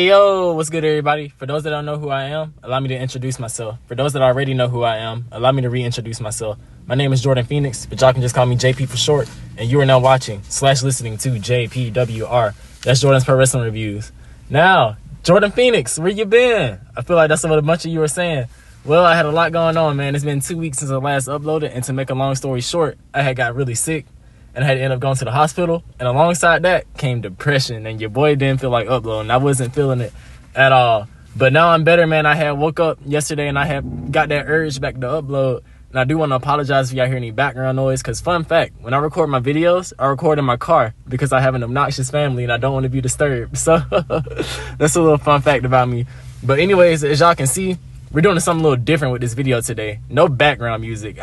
Yo, what's good, everybody? For those that don't know who I am, allow me to introduce myself. For those that already know who I am, allow me to reintroduce myself. My name is Jordan Phoenix, but y'all can just call me JP for short, and you are now watching/listening to JPWR. That's Jordan's Pro Wrestling Reviews. Now, Jordan Phoenix, where you been? I feel like that's what a bunch of you were saying. Well, I had a lot going on, man. It's been 2 weeks since I last uploaded, and to make a long story short, I had got really sick, and I had to end up going to the hospital. And alongside that came depression, and your boy didn't feel like uploading. I wasn't feeling it at all. But now I'm better, man. I had woke up yesterday, and I had got that urge back to upload. And I do want to apologize if y'all hear any background noise, because fun fact, when I record my videos, I record in my car because I have an obnoxious family, and I don't want to be disturbed. So that's a little fun fact about me. But anyways, as y'all can see, we're doing something a little different with this video today. No background music.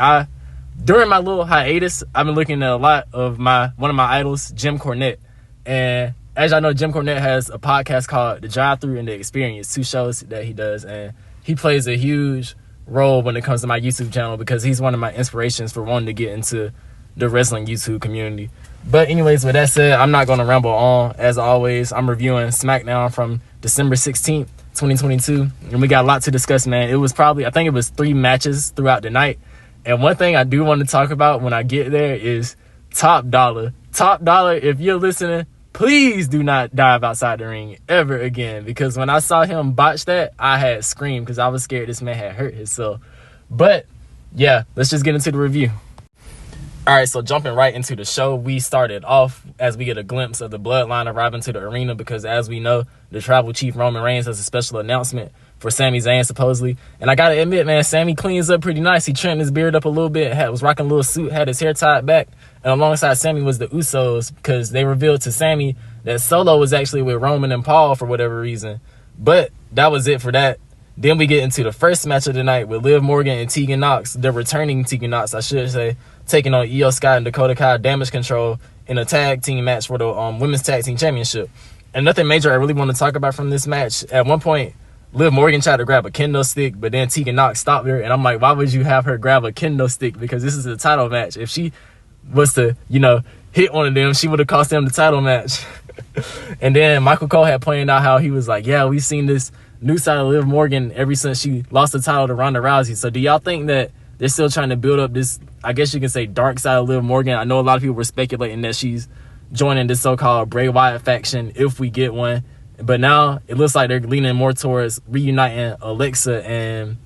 During my little hiatus, I've been looking at a lot of one of my idols, Jim Cornette. And as y'all know, Jim Cornette has a podcast called The Drive-Thru and The Experience, 2 shows that he does. And he plays a huge role when it comes to my YouTube channel because he's one of my inspirations for wanting to get into the wrestling YouTube community. But anyways, with that said, I'm not going to ramble on. As always, I'm reviewing Smackdown from December 16th, 2022. And we got a lot to discuss, man. It was I think it was 3 matches throughout the night. And one thing I do want to talk about when I get there is Top Dollar. Top Dollar, if you're listening, please do not dive outside the ring ever again. Because when I saw him botch that, I had screamed because I was scared this man had hurt himself. But yeah, let's just get into the review. All right, so jumping right into the show, we started off as we get a glimpse of the Bloodline arriving to the arena because, as we know, the Tribal Chief Roman Reigns has a special announcement for Sami Zayn, supposedly. And I got to admit, man, Sami cleans up pretty nice. He trimmed his beard up a little bit, was rocking a little suit, had his hair tied back. And alongside Sami was the Usos because they revealed to Sami that Solo was actually with Roman and Paul for whatever reason. But that was it for that. Then we get into the first match of the night with Liv Morgan and Tegan Nox, the returning Tegan Nox, I should say, taking on Io Sky and Dakota Kai Damage Control in a tag team match for the Women's Tag Team Championship. And nothing major I really want to talk about from this match. At one point, Liv Morgan tried to grab a kendo stick, but then Tegan Nox stopped her. And I'm like, why would you have her grab a kendo stick? Because this is a title match. If she was to, hit one of them, she would have cost them the title match. And then Michael Cole had pointed out how he was like, yeah, we've seen this new side of Liv Morgan ever since she lost the title to Ronda Rousey. So do y'all think that they're still trying to build up this, I guess you can say, dark side of Liv Morgan? I know a lot of people were speculating that she's joining this so-called Bray Wyatt faction if we get one. But now it looks like they're leaning more towards reuniting Alexa and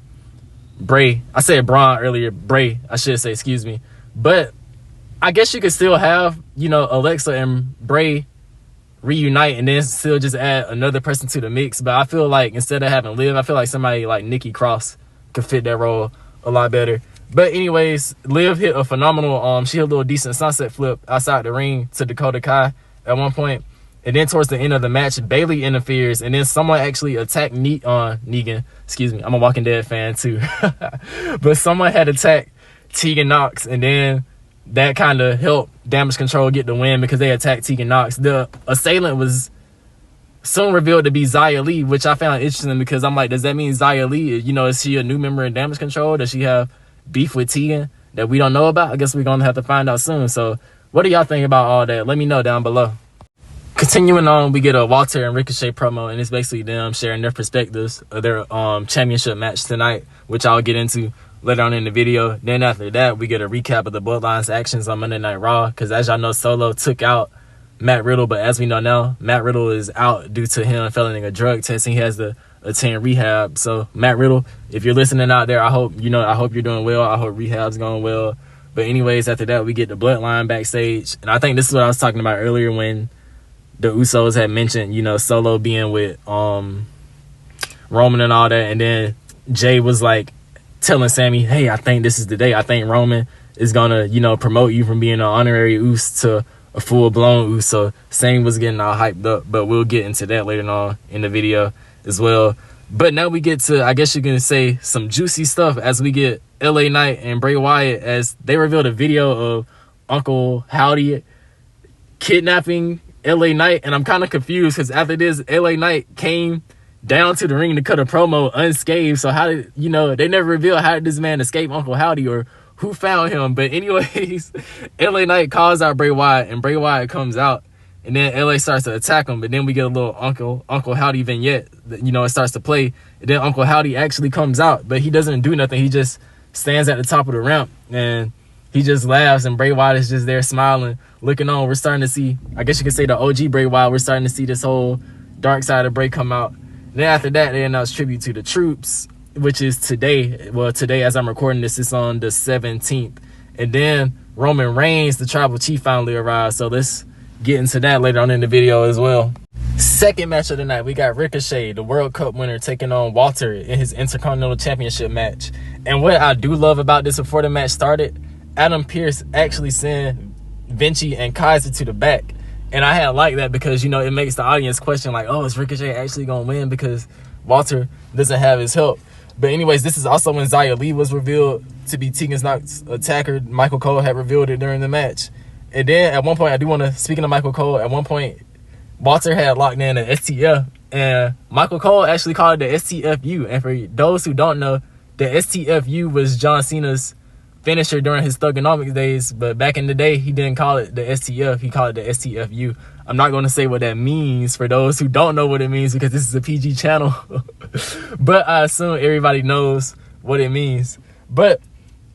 Bray. I said Braun earlier. Bray, I should say, excuse me. But I guess you could still have, Alexa and Bray reunite and then still just add another person to the mix. But I feel like instead of having Liv, I feel like somebody like Nikki Cross could fit that role a lot better. But anyways, Liv hit a phenomenal, she hit a little decent sunset flip outside the ring to Dakota Kai at one point. And then towards the end of the match, Bayley interferes, and then someone actually attacked Negan. Excuse me, I'm a Walking Dead fan too. But someone had attacked Tegan Nox, and then that kind of helped Damage Control get the win because they attacked Tegan Nox. The assailant was soon revealed to be Xia Li, which I found interesting because I'm like, does that mean Xia Li, is she a new member in Damage Control? Does she have beef with Tegan that we don't know about? I guess we're going to have to find out soon. So what do y'all think about all that? Let me know down below. Continuing on, we get a Walter and Ricochet promo, and it's basically them sharing their perspectives of their championship match tonight, which I'll get into later on in the video. Then after that, we get a recap of the Bloodline's actions on Monday Night Raw, because as y'all know, Solo took out Matt Riddle, but as we know now, Matt Riddle is out due to him failing a drug test, and he has to attend rehab. So Matt Riddle, if you're listening out there, I hope you're doing well. I hope rehab's going well. But anyways, after that, we get the Bloodline backstage, and I think this is what I was talking about earlier when the Usos had mentioned, Solo being with Roman and all that. And then Jay was like telling Sami, hey, I think this is the day. I think Roman is going to, promote you from being an honorary Us to a full-blown Us. So Sami was getting all hyped up, but we'll get into that later on in the video as well. But now we get to, I guess you can say, some juicy stuff as we get LA Knight and Bray Wyatt as they revealed a video of Uncle Howdy kidnapping LA Knight, and I'm kind of confused because after this, LA Knight came down to the ring to cut a promo unscathed. So how did, they never revealed how did this man escape Uncle Howdy or who found him. But anyways, LA Knight calls out Bray Wyatt, and Bray Wyatt comes out, and then LA starts to attack him. But then we get a little Uncle Howdy vignette. You know, it starts to play, and then Uncle Howdy actually comes out, but he doesn't do nothing. He just stands at the top of the ramp, and he just laughs, and Bray Wyatt is just there smiling, looking on. We're starting to see, I guess you could say, the OG Bray Wyatt. We're starting to see this whole dark side of Bray come out. Then after that, they announced tribute to the troops, which is today. Well, today as I'm recording this, it's on the 17th. And then Roman Reigns, the tribal chief, finally arrived. So let's get into that later on in the video as well. Second match of the night, we got Ricochet, the World Cup winner, taking on Walter in his Intercontinental Championship match. And what I do love about this, before the match started, Adam Pearce actually sent Vinci and Kaiser to the back. And I had liked that because, you know, it makes the audience question, like, oh, is Ricochet actually going to win because Walter doesn't have his help? But anyways, this is also when Xia Li was revealed to be Tegan's Knox's attacker. Michael Cole had revealed it during the match. And then at one point, I do want to, speaking of Michael Cole, at one point, Walter had locked in an STF. And Michael Cole actually called it the STFU. And for those who don't know, the STFU was John Cena's finisher during his Thugonomics days. But back in the day, he didn't call it the STF. He called it the STFU. I'm not going to say what that means for those who don't know what it means, because this is a PG channel. But I assume everybody knows what it means. But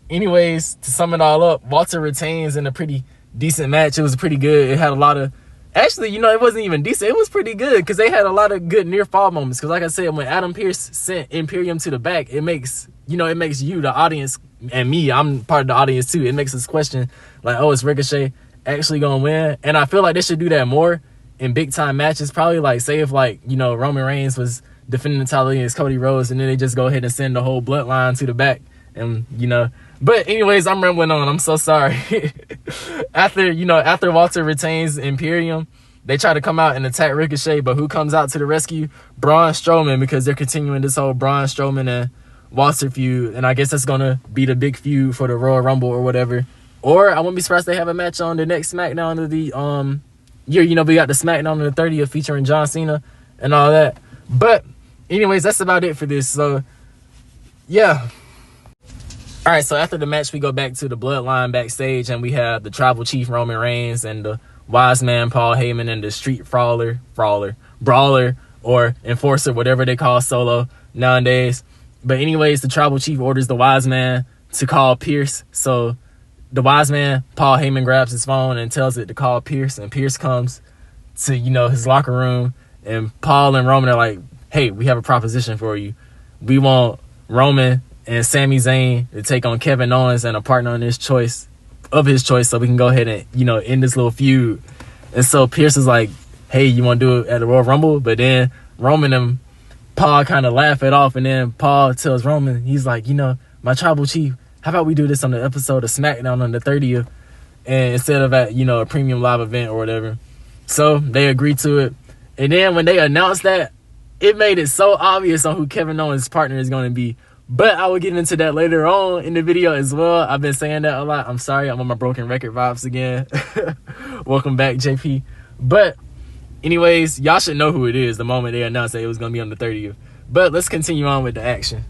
anyways, to sum it all up, Walter retains in a pretty decent match. It was pretty good. It had a lot of, actually, you know, it wasn't even decent. It was pretty good because they had a lot of good near fall moments. Because like I said, when Adam Pearce sent Imperium to the back, it makes, you know, it makes you, the audience, and me, I'm part of the audience too. It makes us question, like, oh, is Ricochet actually gonna win? And I feel like they should do that more in big time matches. Probably like, say if, like, you know, Roman Reigns was defending the title against Cody Rhodes, and then they just go ahead and send the whole bloodline to the back, and, you know. But anyways, I'm rambling on. I'm so sorry. After Walter retains Imperium, they try to come out and attack Ricochet, but who comes out to the rescue? Braun Strowman, because they're continuing this whole Braun Strowman and Walter feud, and I guess that's gonna be the big feud for the Royal Rumble or whatever. Or I wouldn't be surprised they have a match on the next Smackdown of the year. You know, we got the Smackdown on the 30th featuring John Cena and all that. But anyways, that's about it for this. So yeah. All right, so after the match, we go back to the Bloodline backstage, and we have the Tribal Chief Roman Reigns and the Wise Man Paul Heyman and the Street Brawler, or Enforcer, whatever they call Solo nowadays. But anyways, the Tribal Chief orders the Wise Man to call Pierce. So the Wise Man, Paul Heyman, grabs his phone and tells it to call Pierce, and Pierce comes to, you know, his locker room, and Paul and Roman are like, hey, we have a proposition for you. We want Roman and Sami Zayn to take on Kevin Owens and a partner on his choice, of his choice, so we can go ahead and, you know, end this little feud. And so Pierce is like, hey, you want to do it at the Royal Rumble? But then Roman and Paul kind of laugh it off, and then Paul tells Roman, he's like, you know, my Tribal Chief, how about we do this on the episode of SmackDown on the 30th, and instead of at, you know, a premium live event or whatever. So they agreed to it. And then when they announced that, it made it so obvious on who Kevin Owens' partner is going to be. But I will get into that later on in the video as well. I've been saying that a lot. I'm sorry, I'm on my broken record vibes again. Welcome back, JP. But anyways, y'all should know who it is the moment they announced that it was going to be on the 30th. But let's continue on with the action.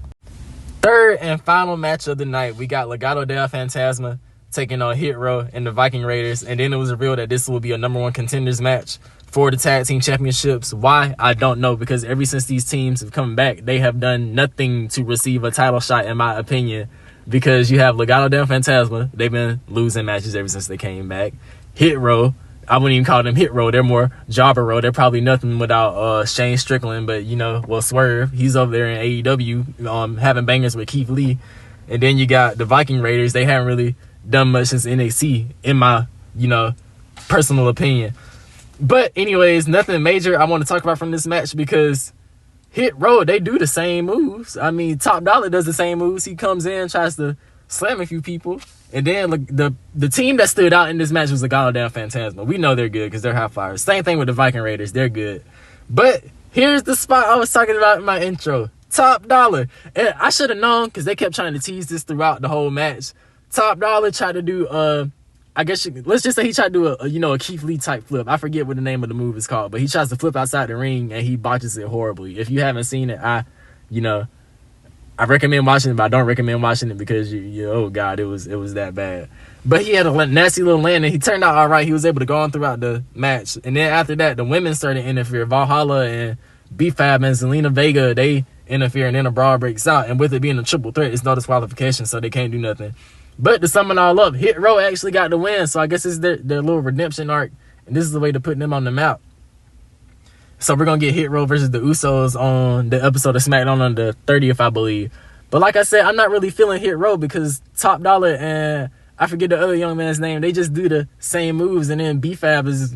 Third and final match of the night, we got Legado del Fantasma taking on Hit Row and the Viking Raiders. And then it was revealed that this will be a #1 contenders match for the tag team championships. Why? I don't know, because ever since these teams have come back, they have done nothing to receive a title shot, in my opinion. Because you have Legado del Fantasma, they've been losing matches ever since they came back. Hit Row, I wouldn't even call them Hit Row, they're more Jobber Row. They're probably nothing without Shane Strickland, but, you know, well, Swerve, he's over there in AEW having bangers with Keith Lee. And then you got the Viking Raiders. They haven't really done much since NXT, in my, you know, personal opinion. But anyways, nothing major I want to talk about from this match, because Hit Row, they do the same moves. I mean, Top Dollar does the same moves. He comes in, tries to slam a few people. And then the team that stood out in this match was the Legado del Fantasma. We know they're good because they're high flyers. Same thing with the Viking Raiders. They're good. But here's the spot I was talking about in my intro. Top Dollar. And I should have known, because they kept trying to tease this throughout the whole match. Top Dollar tried to do, I guess let's just say he tried to do a Keith Lee type flip. I forget what the name of the move is called, but he tries to flip outside the ring and he botches it horribly. If you haven't seen it, I recommend watching it, but I don't recommend watching it because oh God, it was that bad. But he had a nasty little landing. He turned out all right. He was able to go on throughout the match. And then after that, the women started to interfere. Valhalla and B-Fab and Zelina Vega, they interfere, and then a brawl breaks out. And with it being a triple threat, it's no disqualification, so they can't do nothing. But to sum it all up, Hit Row actually got the win, so I guess it's their little redemption arc. And this is the way to put them on the map. So we're going to get Hit Row versus the Usos on the episode of Smackdown on the 30th, I believe. But like I said, I'm not really feeling Hit Row because Top Dollar and I forget the other young man's name, they just do the same moves. And then B-Fab is,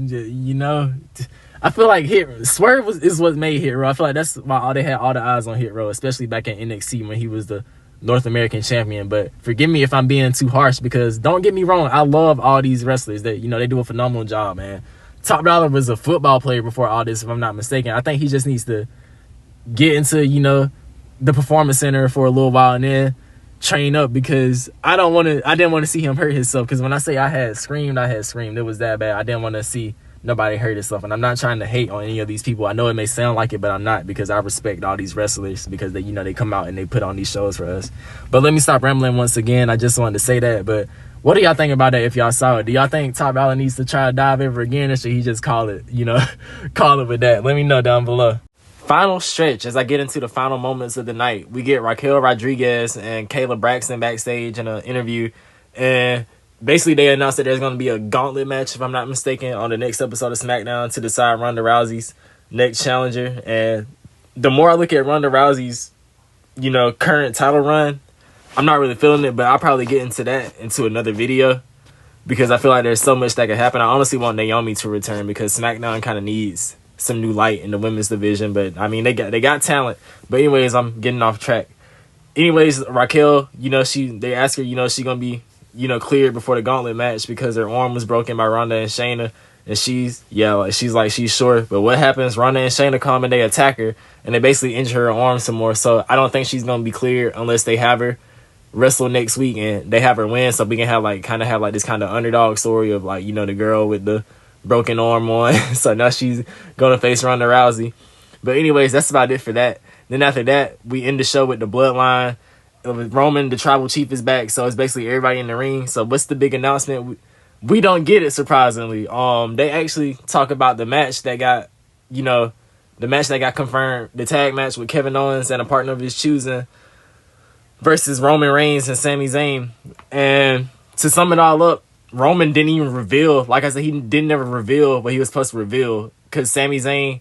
I feel like Swerve is what made Hit Row. I feel like that's why they had all the eyes on Hit Row, especially back in NXT when he was the North American champion. But forgive me if I'm being too harsh, because don't get me wrong, I love all these wrestlers that, they do a phenomenal job, man. Top Dollar was a football player before all this, if I'm not mistaken. I think he just needs to get into, the performance center for a little while and then train up, because I didn't want to see him hurt himself. Because when I say I had screamed. It was that bad. I didn't want to see nobody hurt himself. And I'm not trying to hate on any of these people. I know it may sound like it, but I'm not, because I respect all these wrestlers, because they, they come out and they put on these shows for us. But let me stop rambling once again. I just wanted to say that. But what do y'all think about that if y'all saw it? Do y'all think Top Dollar needs to try to dive ever again, or should he just call it, call it with that? Let me know down below. Final stretch, as I get into the final moments of the night, we get Raquel Rodriguez and Kayla Braxton backstage in an interview, and basically they announced that there's going to be a gauntlet match, if I'm not mistaken, on the next episode of SmackDown to decide Ronda Rousey's next challenger. And the more I look at Ronda Rousey's, current title run, I'm not really feeling it, but I'll probably get into another video, because I feel like there's so much that could happen. I honestly want Naomi to return, because SmackDown kind of needs some new light in the women's division. But I mean, they got talent. But anyways, I'm getting off track. Anyways, Raquel, they asked her, she gonna be, cleared before the gauntlet match because her arm was broken by Ronda and Shayna. And she's sure. But what happens? Ronda and Shayna come and they attack her, and they basically injure her arm some more. So I don't think she's gonna be cleared unless they have her wrestle next week and they have her win, so we can have this kind of underdog story of the girl with the broken arm on. So now she's gonna face Ronda Rousey. But anyways, that's about it for that. Then after that, we end the show with the Bloodline. Roman, the tribal chief, is back, so it's basically everybody in the ring. So what's the big announcement? We don't get it, surprisingly. They actually talk about the match that got, confirmed, the tag match with Kevin Owens and a partner of his choosing versus Roman Reigns and Sami Zayn. And to sum it all up, Roman didn't even reveal. Like I said, he didn't ever reveal what he was supposed to reveal, because Sami Zayn,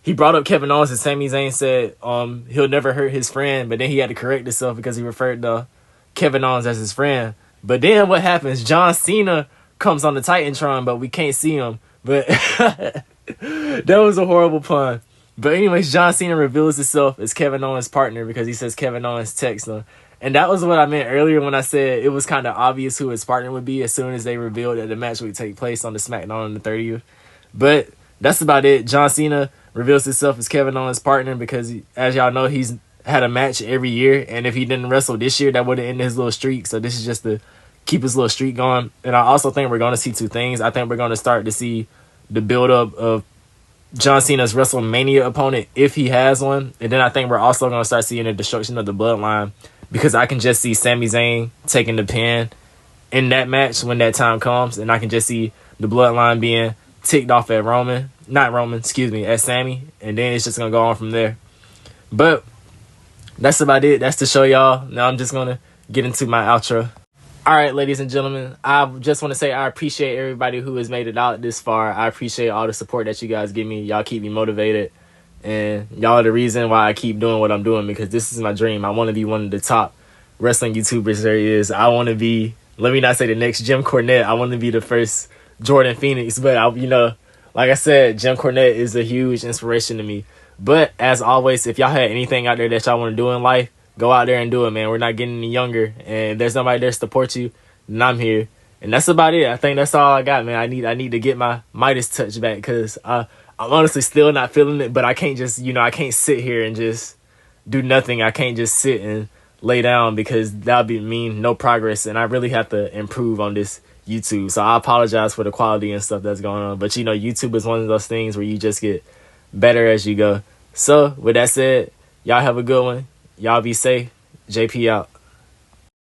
he brought up Kevin Owens, and Sami Zayn said he'll never hurt his friend, but then he had to correct himself because he referred to Kevin Owens as his friend. But then what happens? John Cena comes on the Titantron, but we can't see him. But that was a horrible pun. But anyways, John Cena reveals himself as Kevin Owens' partner because he says Kevin Owens texts him. And that was what I meant earlier when I said it was kind of obvious who his partner would be as soon as they revealed that the match would take place on the SmackDown on the 30th. But that's about it. John Cena reveals himself as Kevin Owens' partner because, as y'all know, he's had a match every year. And if he didn't wrestle this year, that would have ended his little streak. So this is just to keep his little streak going. And I also think we're going to see two things. I think we're going to start to see the buildup of John Cena's WrestleMania opponent, if he has one. And then I think we're also going to start seeing the destruction of the Bloodline, because I can just see Sami Zayn taking the pin in that match when that time comes. And I can just see the Bloodline being ticked off at at Sami. And then it's just going to go on from there. But that's about it. That's to show y'all. Now I'm just going to get into my outro. All right, ladies and gentlemen, I just want to say I appreciate everybody who has made it out this far. I appreciate all the support that you guys give me. Y'all keep me motivated. And y'all are the reason why I keep doing what I'm doing, because this is my dream. I want to be one of the top wrestling YouTubers there is. I want to be, let me not say the next Jim Cornette. I want to be the first Jordan Phoenix. But, like I said, Jim Cornette is a huge inspiration to me. But as always, if y'all had anything out there that y'all want to do in life, go out there and do it, man. We're not getting any younger. And if there's nobody there to support you, then I'm here. And that's about it. I think that's all I got, man. I need to get my Midas touch back, because I'm honestly still not feeling it. But I can't just, I can't sit here and just do nothing. I can't just sit and lay down, because that would mean no progress. And I really have to improve on this YouTube. So I apologize for the quality and stuff that's going on. But, YouTube is one of those things where you just get better as you go. So with that said, y'all have a good one. Y'all be safe. JP out.